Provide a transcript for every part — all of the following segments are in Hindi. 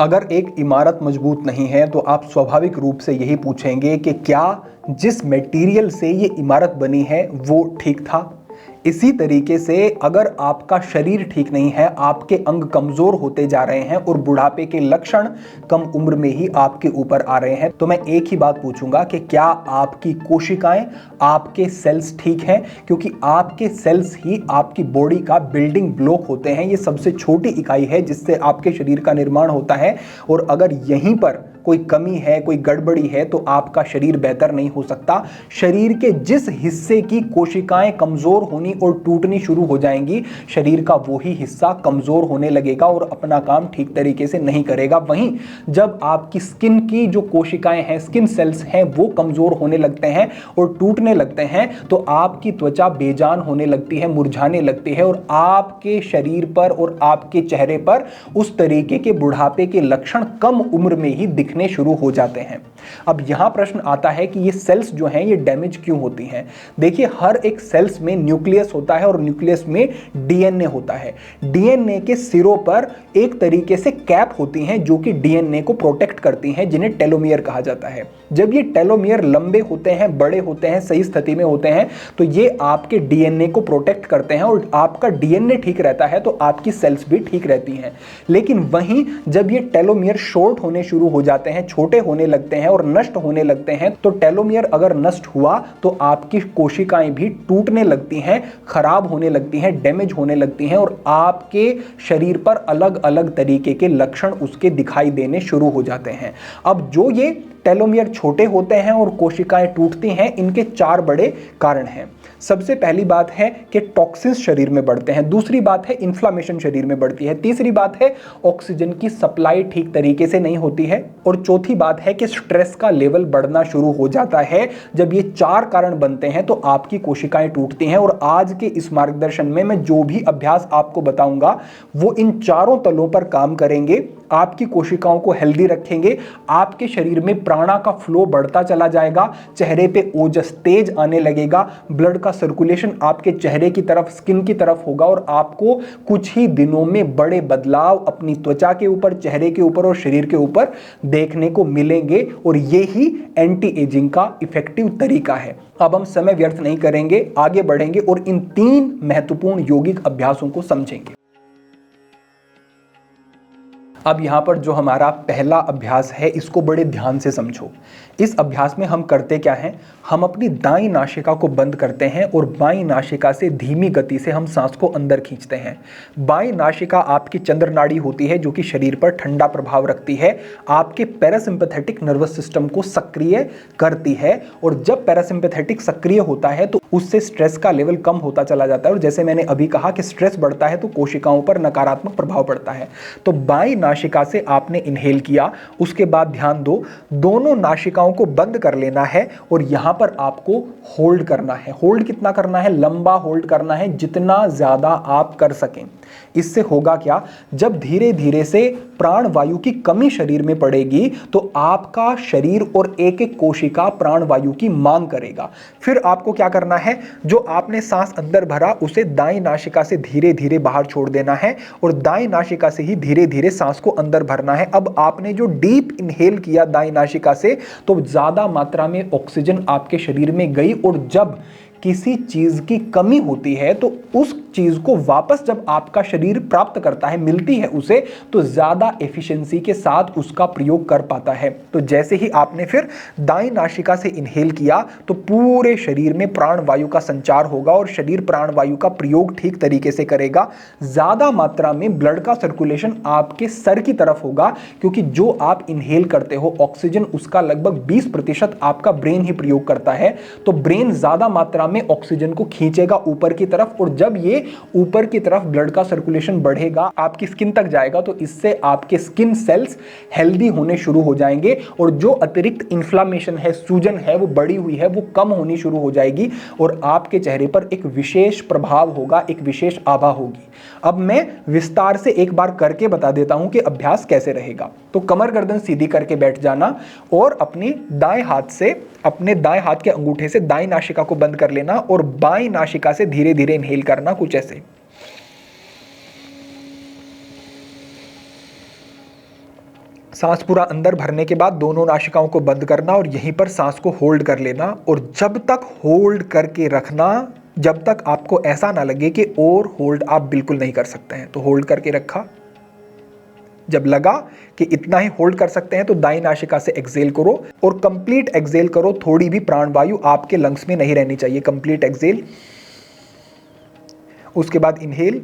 अगर एक इमारत मजबूत नहीं है तो आप स्वाभाविक रूप से यही पूछेंगे कि क्या जिस मटेरियल से ये इमारत बनी है वो ठीक था। इसी तरीके से अगर आपका शरीर ठीक नहीं है, आपके अंग कमजोर होते जा रहे हैं और बुढ़ापे के लक्षण कम उम्र में ही आपके ऊपर आ रहे हैं, तो मैं एक ही बात पूछूंगा कि क्या आपकी कोशिकाएं, आपके सेल्स ठीक हैं? क्योंकि आपके सेल्स ही आपकी बॉडी का बिल्डिंग ब्लॉक होते हैं। ये सबसे छोटी इकाई है जिससे आपके शरीर का निर्माण होता है, और अगर यहीं पर कोई कमी है, कोई गड़बड़ी है, तो आपका शरीर बेहतर नहीं हो सकता। शरीर के जिस हिस्से की कोशिकाएं कमजोर होनी और टूटनी शुरू हो जाएंगी, शरीर का वही हिस्सा कमजोर होने लगेगा और अपना काम ठीक तरीके से नहीं करेगा। वहीं जब आपकी स्किन की जो कोशिकाएं हैं, स्किन सेल्स हैं, वो कमजोर होने लगते हैं और टूटने लगते हैं, तो आपकी त्वचा बेजान होने लगती है, मुरझाने लगती है, और आपके शरीर पर और आपके चेहरे पर उस तरीके के बुढ़ापे के लक्षण कम उम्र में ही दिखने शुरू हो जाते हैं। अब यहां प्रश्न आता है कि ये सेल्स जो हैं ये डैमेज क्यों होती हैं? देखिए, हर एक सेल्स में न्यूक्लियस होता है और न्यूक्लियस में डीएनए होता है। डीएनए के सिरों पर एक तरीके से कैप होती हैं जो कि डीएनए को प्रोटेक्ट करती हैं, जिन्हें टेलोमियर कहा जाता है। जब ये टेलोमियर लंबे होते हैं, बड़े होते हैं, सही स्थिति में होते हैं, तो ये आपके डीएनए को प्रोटेक्ट करते हैं, और आपका डीएनए ठीक रहता है तो आपकी सेल्स भी ठीक रहती हैं। लेकिन वहीं जब ये टेलोमियर शॉर्ट होने शुरू हो जाते हैं, छोटे होने लगते हैं और नष्ट होने लगते हैं, तो टेलोमियर अगर नष्ट हुआ तो आपकी कोशिकाएं भी टूटने लगती हैं, खराब होने लगती हैं, डैमेज होने लगती हैं, और आपके शरीर पर अलग अलग तरीके के लक्षण उसके दिखाई देने शुरू हो जाते हैं। अब जो ये टेलोमियर छोटे होते हैं और कोशिकाएं टूटती हैं, इनके 4 बड़े कारण हैं। सबसे पहली बात है कि टॉक्सिन्स शरीर में बढ़ते हैं, दूसरी बात है इन्फ्लामेशन शरीर में बढ़ती है, तीसरी बात है ऑक्सीजन की सप्लाई ठीक तरीके से नहीं होती है, और चौथी बात है कि स्ट्रेस का लेवल बढ़ना शुरू हो जाता है। जब ये 4 कारण बनते हैं तो आपकी कोशिकाएं टूटती हैं, और आज के इस मार्गदर्शन में मैं जो भी अभ्यास आपको बताऊंगा वो इन चारों तलों पर काम करेंगे। आपकी कोशिकाओं को हेल्दी रखेंगे, आपके शरीर में प्राणा का फ्लो बढ़ता चला जाएगा, चेहरे पे ओजस तेज आने लगेगा, ब्लड का सर्कुलेशन आपके चेहरे की तरफ, स्किन की तरफ होगा, और आपको कुछ ही दिनों में बड़े बदलाव अपनी त्वचा के ऊपर, चेहरे के ऊपर और शरीर के ऊपर देखने को मिलेंगे। और ये ही एंटी एजिंग का इफेक्टिव तरीका है। अब हम समय व्यर्थ नहीं करेंगे, आगे बढ़ेंगे और इन 3 महत्वपूर्ण यौगिक अभ्यासों को समझेंगे। अब यहाँ पर जो हमारा पहला अभ्यास है, इसको बड़े ध्यान से समझो। इस अभ्यास में हम करते क्या हैं? हम अपनी दाईं नासिका को बंद करते हैं और बाईं नासिका से धीमी गति से हम सांस को अंदर खींचते हैं। बाईं नासिका आपकी चंद्र नाड़ी होती है जो कि शरीर पर ठंडा प्रभाव रखती है, आपके पैरासिम्पैथेटिक नर्वस सिस्टम को सक्रिय करती है, और जब पैरासिम्पैथेटिक सक्रिय होता है तो उससे स्ट्रेस का लेवल कम होता चला जाता है। और जैसे मैंने अभी कहा कि स्ट्रेस बढ़ता है तो कोशिकाओं पर नकारात्मक प्रभाव पड़ता है। तो बाईं नासिका से आपने इनहेल किया, उसके बाद ध्यान दो, दोनों नासिकाओं को बंद कर लेना है और यहां पर आपको होल्ड करना है। होल्ड कितना करना है? लंबा होल्ड करना है, जितना ज्यादा आप कर सकें। इससे होगा क्या? जब धीरे धीरे से प्राण वायु की कमी शरीर में पड़ेगी तो आपका शरीर और एक एक कोशिका प्राण वायु की मांग करेगा। फिर आपको क्या करना है? जो आपने सांस अंदर भरा उसे दाईं नासिका से धीरे धीरे बाहर छोड़ देना है, और दाईं नासिका से ही धीरे धीरे सांस को अंदर भरना है। अब आपने जो डीप इनहेल किया दाईं नासिका से, तो ज्यादा मात्रा में ऑक्सीजन आपके शरीर में गई, और जब किसी चीज की कमी होती है तो उस चीज को वापस जब आपका शरीर प्राप्त करता है, मिलती है उसे, तो ज्यादा एफिशिएंसी के साथ उसका प्रयोग कर पाता है। तो जैसे ही आपने फिर दाईं नासिका से इनहेल किया तो पूरे शरीर में प्राण वायु का संचार होगा और शरीर प्राण वायु का प्रयोग ठीक तरीके से करेगा। ज्यादा मात्रा में ब्लड का सर्कुलेशन आपके सर की तरफ होगा, क्योंकि जो आप इनहेल करते हो ऑक्सीजन, उसका लगभग 20% आपका ब्रेन ही प्रयोग करता है। तो ब्रेन ज्यादा मात्रा में ऑक्सीजन को खींचेगा ऊपर की तरफ, और जब ये ऊपर की तरफ ब्लड का सर्कुलेशन बढ़ेगा, आपकी स्किन तक जाएगा, तो इससे आपके स्किन सेल्स हेल्दी होने शुरू हो जाएंगे, और जो अतिरिक्त इन्फ्लामेशन है, सूजन है, वो बढ़ी हुई है, वो कम होनी शुरू हो जाएगी, और आपके चेहरे पर एक विशेष प्रभाव होगा, एक विशेष आभा होगी। अब मैं विस्तार से एक बार करके बता देता हूं कि अभ्यास कैसे रहेगा। तो कमर गर्दन सीधी करके बैठ जाना, और अपने दाएं हाथ के अंगूठे से दाईं नासिका को बंद कर लेना, और बाईं नासिका से धीरे धीरे इनहेल करना, कुछ ऐसे। सांस पूरा अंदर भरने के बाद दोनों नासिकाओं को बंद करना और यहीं पर सांस को होल्ड कर लेना, और जब तक होल्ड करके रखना जब तक आपको ऐसा ना लगे कि और होल्ड आप बिल्कुल नहीं कर सकते हैं। तो होल्ड करके रखा, जब लगा कि इतना ही होल्ड कर सकते हैं तो दाईं नासिका से एक्सहेल करो और कंप्लीट एक्सहेल करो। थोड़ी भी प्राणवायु आपके लंग्स में नहीं रहनी चाहिए। कंप्लीट एक्सहेल, उसके बाद इनहेल,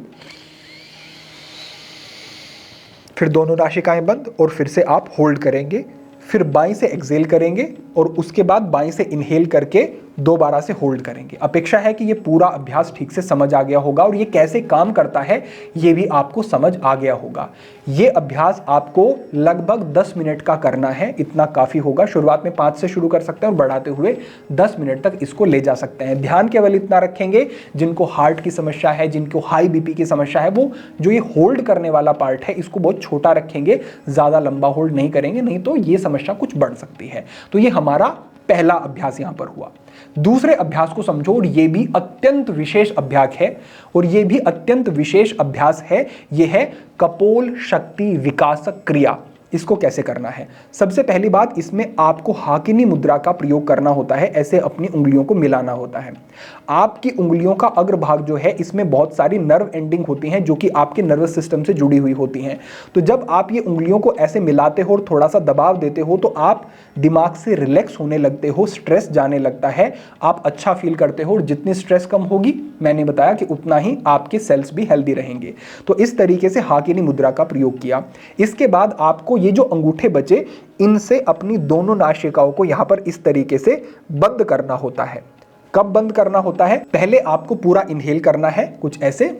फिर दोनों नासिकाएं बंद और फिर से आप होल्ड करेंगे, फिर बाईं से एक्सहेल करेंगे और उसके बाद बाईं से इनहेल करके दोबारा से होल्ड करेंगे। अपेक्षा है कि ये पूरा अभ्यास ठीक से समझ आ गया होगा और ये कैसे काम करता है ये भी आपको समझ आ गया होगा। ये अभ्यास आपको लगभग 10 मिनट का करना है, इतना काफी होगा। शुरुआत में 5 से शुरू कर सकते हैं और बढ़ाते हुए 10 मिनट तक इसको ले जा सकते हैं। ध्यान केवल इतना रखेंगे, जिनको हार्ट की समस्या है, जिनको हाई बीपी की समस्या है, वो जो ये होल्ड करने वाला पार्ट है इसको बहुत छोटा रखेंगे, ज्यादा लंबा होल्ड नहीं करेंगे, नहीं तो ये समस्या कुछ बढ़ सकती है। तो ये हमारा पहला अभ्यास यहां पर हुआ। दूसरे अभ्यास को समझो, और यह भी अत्यंत विशेष अभ्यास है, और यह भी अत्यंत विशेष अभ्यास है। यह है कपोल शक्ति विकासक क्रिया। इसको कैसे करना है? सबसे पहली बात, इसमें आपको हाकिनी मुद्रा का प्रयोग करना होता है। ऐसे अपनी उंगलियों को मिलाना होता है। आपकी उंगलियों का अग्रभाग जो है इसमें बहुत सारी नर्व एंडिंग होती हैं जो कि आपके नर्वस सिस्टम से जुड़ी हुई होती हैं। तो जब आप ये उंगलियों को ऐसे मिलाते हो और थोड़ा सा दबाव देते हो तो आप दिमाग से रिलैक्स होने लगते हो, स्ट्रेस जाने लगता है, आप अच्छा फील करते हो, और जितनी स्ट्रेस कम होगी, मैंने बताया कि उतना ही आपके सेल्स भी हेल्दी रहेंगे। तो इस तरीके से हाकिनी मुद्रा का प्रयोग किया। इसके बाद आपको ये जो अंगूठे बचे, इनसे अपनी दोनों नासिकाओं को यहां पर इस तरीके से बंद करना होता है। कब बंद करना होता है? पहले आपको पूरा इनहेल करना है, कुछ ऐसे,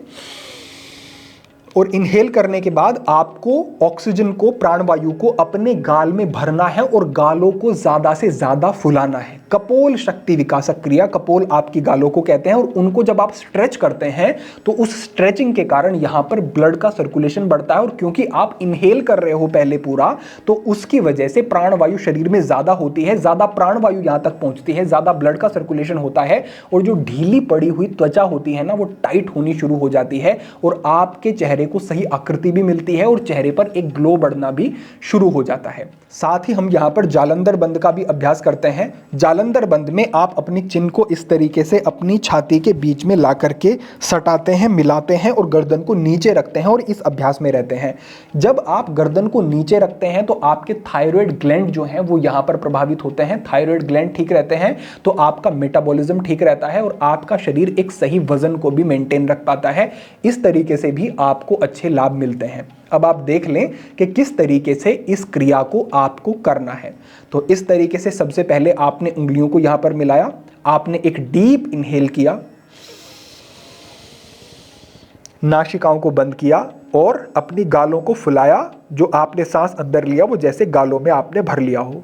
और इनहेल करने के बाद आपको ऑक्सीजन को, प्राणवायु को अपने गाल में भरना है और गालों को ज्यादा से ज्यादा फुलाना है। कपोल शक्ति विकासक क्रिया, कपोल आपकी गालों को कहते हैं, और उनको जब आप स्ट्रेच करते हैं तो उस स्ट्रेचिंग के कारण यहां पर ब्लड का सर्कुलेशन बढ़ता है, और क्योंकि आप इनहेल कर रहे हो पहले पूरा, तो उसकी वजह से प्राणवायु शरीर में ज्यादा होती है, ज्यादा प्राणवायु यहां तक पहुंचती है, ज्यादा ब्लड का सर्कुलेशन होता है, और जो ढीली पड़ी हुई त्वचा होती है ना, वो टाइट होनी शुरू हो जाती है, और आपके चेहरे को सही आकृति भी मिलती है और चेहरे पर एक ग्लो बढ़ना भी शुरू हो जाता है। साथ ही हम यहां पर जालंधर बंद का भी अभ्यास करते हैं। जालंधर बंद में आप अपनी चिन को इस तरीके से अपनी छाती के बीच में ला करके सटाते हैं, मिलाते हैं और गर्दन को नीचे रखते हैं और इस अभ्यास में रहते हैं। जब आप गर्दन को नीचे रखते हैं तो आपके थायराइड ग्लैंड जो हैं वो यहां पर प्रभावित होते हैं। थायराइड ग्लैंड ठीक रहते हैं तो आपका मेटाबॉलिज्म ठीक रहता है और आपका शरीर एक सही वजन को भी मेंटेन रख पाता है। इस तरीके से भी आपको अच्छे लाभ मिलते हैं। अब आप देख लें कि किस तरीके से इस क्रिया को आपको करना है। तो इस तरीके से सबसे पहले आपने उंगलियों को यहां पर मिलाया, आपने एक डीप इनहेल किया, नासिकाओं को बंद किया और अपनी गालों को फुलाया। जो आपने सांस अंदर लिया वो जैसे गालों में आपने भर लिया हो।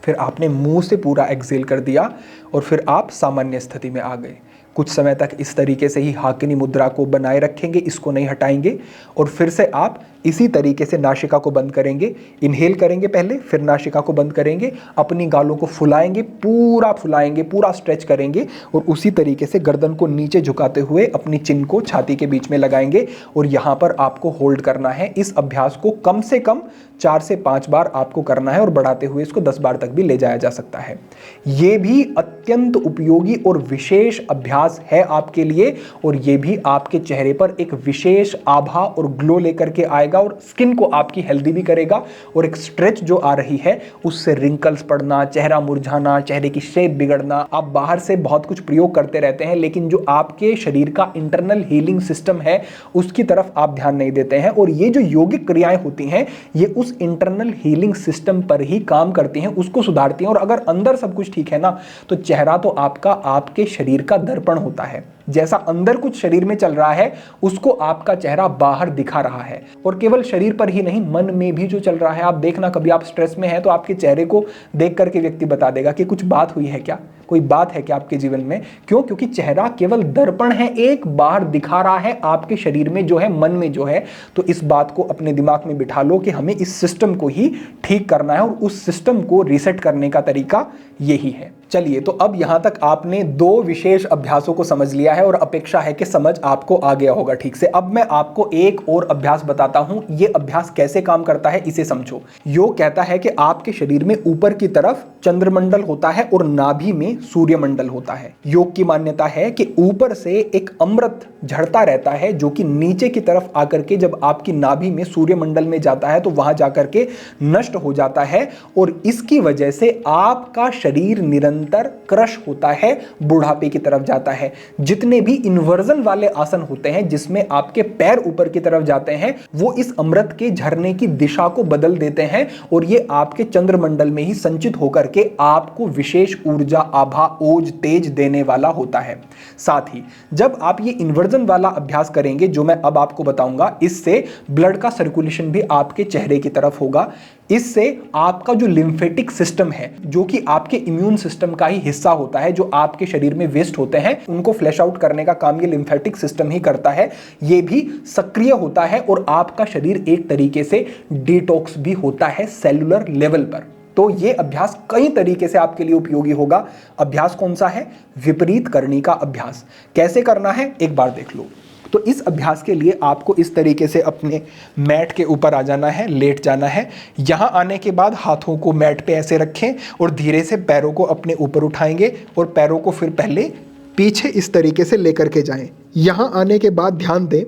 फिर आपने मुंह से पूरा एक्सहेल कर दिया और फिर आप सामान्य स्थिति में आ गए। कुछ समय तक इस तरीके से ही हाकिनी मुद्रा को बनाए रखेंगे, इसको नहीं हटाएंगे, और फिर से आप इसी तरीके से नासिका को बंद करेंगे। इनहेल करेंगे पहले, फिर नासिका को बंद करेंगे, अपनी गालों को फुलाएंगे, पूरा फुलाएंगे, पूरा स्ट्रेच करेंगे और उसी तरीके से गर्दन को नीचे झुकाते हुए अपनी चिन को छाती के बीच में लगाएंगे और यहाँ पर आपको होल्ड करना है। इस अभ्यास को कम से कम 4 से 5 बार आपको करना है और बढ़ाते हुए इसको 10 बार तक भी ले जाया जा सकता है। ये भी अत्यंत उपयोगी और विशेष अभ्यास है आपके लिए, और ये भी आपके चेहरे पर एक विशेष आभा और ग्लो लेकर के आएगा और स्किन को आपकी हेल्दी भी करेगा। और एक स्ट्रेच जो आ रही है उससे रिंकल्स पड़ना, चेहरा मुरझाना, चेहरे की शेप बिगड़ना, आप बाहर से बहुत कुछ प्रयोग करते रहते हैं लेकिन जो आपके शरीर का इंटरनल हीलिंग सिस्टम है उसकी तरफ आप ध्यान नहीं देते हैं। और ये जो योगिक क्रियाएं होती हैं ये उस इंटरनल हीलिंग सिस्टम पर ही काम करती हैं, उसको सुधारती हैं। और अगर अंदर सब कुछ ठीक है ना, तो चेहरा तो आपका आपके शरीर का दर्पण होता है। जैसा अंदर कुछ शरीर में चल रहा है उसको आपका चेहरा बाहर दिखा रहा है। और केवल शरीर पर ही नहीं, मन में भी जो चल रहा है। आप देखना, कभी आप स्ट्रेस में हैं तो आपके चेहरे को देख करके व्यक्ति बता देगा कि कुछ बात हुई है क्या, कोई बात है क्या आपके जीवन में। क्यों? क्योंकि चेहरा केवल दर्पण है, एक बाहर दिखा रहा है आपके शरीर में जो है, मन में जो है। तो इस बात को अपने दिमाग में बिठा लो कि हमें इस सिस्टम को ही ठीक करना है और उस सिस्टम को रीसेट करने का तरीका यही है। चलिए, तो अब यहां तक आपने दो विशेष अभ्यासों को समझ लिया है और अपेक्षा है कि समझ आपको आ गया होगा ठीक से। अब मैं आपको एक और अभ्यास बताता हूं, यह अभ्यास कैसे काम करता है इसे समझो। योग कहता है कि आपके शरीर में ऊपर की तरफ चंद्रमंडल होता है और नाभि में सूर्यमंडल होता है। योग की मान्यता है कि ऊपर से एक अमृत झड़ता रहता है जो कि नीचे की तरफ आकर के जब आपकी नाभि में सूर्यमंडल में जाता है तो वहां जाकर के नष्ट हो जाता है और इसकी वजह से आपका शरीर निरंतर क्रश होता है, बुढ़ापे की तरफ जाता है। जितने भी इन्वर्जन वाले आसन होते हैं जिसमें आपके पैर ऊपर की तरफ जाते हैं, वो इस अमृत के झरने की दिशा को बदल देते हैं और ये आपके चंद्रमंडल में ही संचित होकर के आपको विशेष ऊर्जा, आभा, ओज, तेज देने वाला होता है। साथ ही जब आप ये इन्वर्जन वाला अभ्यास करेंगे जो मैं अब आपको बताऊंगा, इससे ब्लड का सर्कुलेशन भी आपके चेहरे की तरफ होगा। इससे आपका जो लिम्फेटिक सिस्टम है, जो कि आपके इम्यून सिस्टम का ही हिस्सा होता है, जो आपके शरीर में वेस्ट होते हैं उनको फ्लैश आउट करने का काम ये लिम्फेटिक सिस्टम ही करता है, ये भी सक्रिय होता है और आपका शरीर एक तरीके से डिटॉक्स भी होता है सेलुलर लेवल पर। तो ये अभ्यास कई तरीके से आपके लिए उपयोगी होगा। अभ्यास कौन सा है? विपरीत करनी का अभ्यास। कैसे करना है एक बार देख लो। तो इस अभ्यास के लिए आपको इस तरीके से अपने मैट के ऊपर आ जाना है, लेट जाना है। यहाँ आने के बाद हाथों को मैट पे ऐसे रखें और धीरे से पैरों को अपने ऊपर उठाएंगे और पैरों को फिर पहले पीछे इस तरीके से लेकर के जाएं। यहाँ आने के बाद ध्यान दें,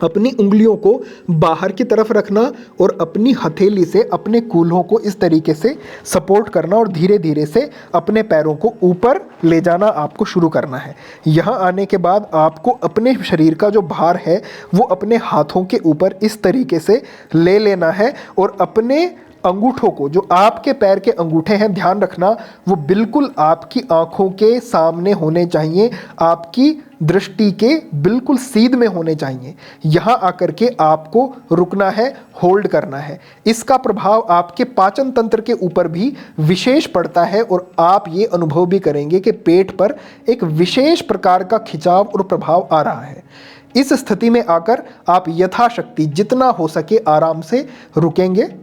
अपनी उंगलियों को बाहर की तरफ रखना और अपनी हथेली से अपने कूल्हों को इस तरीके से सपोर्ट करना और धीरे धीरे से अपने पैरों को ऊपर ले जाना आपको शुरू करना है। यहाँ आने के बाद आपको अपने शरीर का जो भार है वो अपने हाथों के ऊपर इस तरीके से ले लेना है और अपने अंगूठों को, जो आपके पैर के अंगूठे हैं, ध्यान रखना वो बिल्कुल आपकी आंखों के सामने होने चाहिए, आपकी दृष्टि के बिल्कुल सीध में होने चाहिए। यहाँ आकर के आपको रुकना है, होल्ड करना है। इसका प्रभाव आपके पाचन तंत्र के ऊपर भी विशेष पड़ता है और आप ये अनुभव भी करेंगे कि पेट पर एक विशेष प्रकार का खिंचाव और प्रभाव आ रहा है। इस स्थिति में आकर आप यथाशक्ति जितना हो सके आराम से रुकेंगे,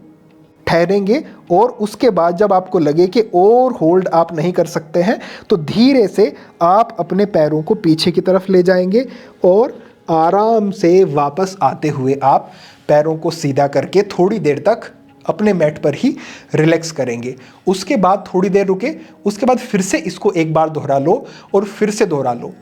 ठहरेंगे और उसके बाद जब आपको लगे कि और होल्ड आप नहीं कर सकते हैं तो धीरे से आप अपने पैरों को पीछे की तरफ ले जाएंगे और आराम से वापस आते हुए आप पैरों को सीधा करके थोड़ी देर तक अपने मैट पर ही रिलैक्स करेंगे। उसके बाद थोड़ी देर रुके, उसके बाद फिर से इसको एक बार दोहरा लो और फिर से दोहरा लो।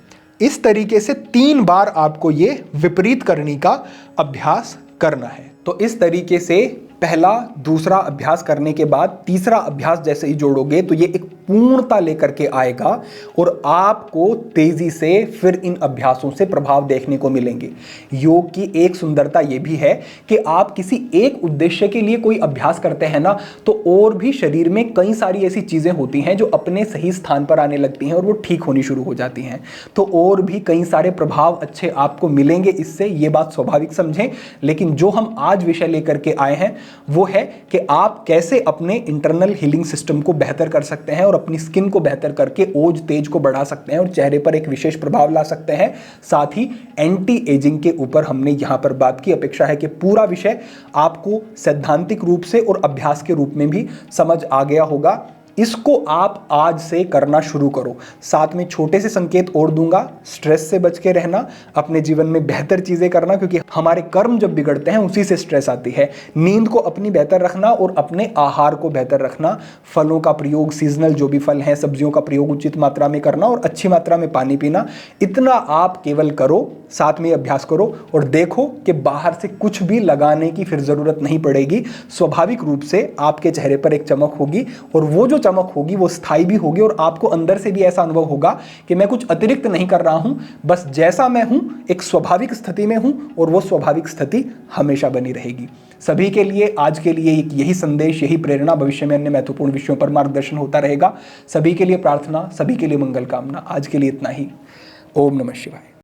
इस तरीके से 3 बार आपको ये विपरीत करनी का अभ्यास करना है। तो इस तरीके से पहला, दूसरा अभ्यास करने के बाद तीसरा अभ्यास जैसे ही जोड़ोगे तो ये एक पूर्णता लेकर के आएगा और आपको तेजी से फिर इन अभ्यासों से प्रभाव देखने को मिलेंगे। योग की एक सुंदरता ये भी है कि आप किसी एक उद्देश्य के लिए कोई अभ्यास करते हैं ना, तो और भी शरीर में कई सारी ऐसी चीजें होती हैं जो अपने सही स्थान पर आने लगती हैं और वो ठीक होनी शुरू हो जाती हैं। तो और भी कई सारे प्रभाव अच्छे आपको मिलेंगे इससे, ये बात स्वाभाविक समझें। लेकिन जो हम आज विषय लेकर के आए हैं वो है कि आप कैसे अपने इंटरनल हीलिंग सिस्टम को बेहतर कर सकते हैं और अपनी स्किन को बेहतर करके ओज तेज को बढ़ा सकते हैं और चेहरे पर एक विशेष प्रभाव ला सकते हैं। साथ ही एंटी एजिंग के ऊपर हमने यहां पर बात की। अपेक्षा है कि पूरा विषय आपको सैद्धांतिक रूप से और अभ्यास के रूप में भी समझ आ गया होगा। इसको आप आज से करना शुरू करो। साथ में छोटे से संकेत और दूंगा, स्ट्रेस से बच के रहना, अपने जीवन में बेहतर चीजें करना, क्योंकि हमारे कर्म जब बिगड़ते हैं उसी से स्ट्रेस आती है। नींद को अपनी बेहतर रखना और अपने आहार को बेहतर रखना, फलों का प्रयोग, सीजनल जो भी फल हैं, सब्जियों का प्रयोग उचित मात्रा में करना और अच्छी मात्रा में पानी पीना, इतना आप केवल करो, साथ में अभ्यास करो और देखो कि बाहर से कुछ भी लगाने की फिर जरूरत नहीं पड़ेगी। स्वाभाविक रूप से आपके चेहरे पर एक चमक होगी और वो जो चमक होगी वो स्थायी भी होगी और आपको अंदर से भी ऐसा अनुभव होगा कि मैं कुछ अतिरिक्त नहीं कर रहा हूं, बस जैसा मैं हूं एक स्वाभाविक स्थिति में हूं और वो स्वाभाविक स्थिति हमेशा बनी रहेगी। सभी के लिए आज के लिए यही संदेश, यही प्रेरणा, भविष्य में अन्य महत्वपूर्ण विषयों पर मार्गदर्शन होता रहेगा। सभी के लिए प्रार्थना, सभी के लिए मंगल कामना। आज के लिए इतना ही। ओम नमः शिवाय।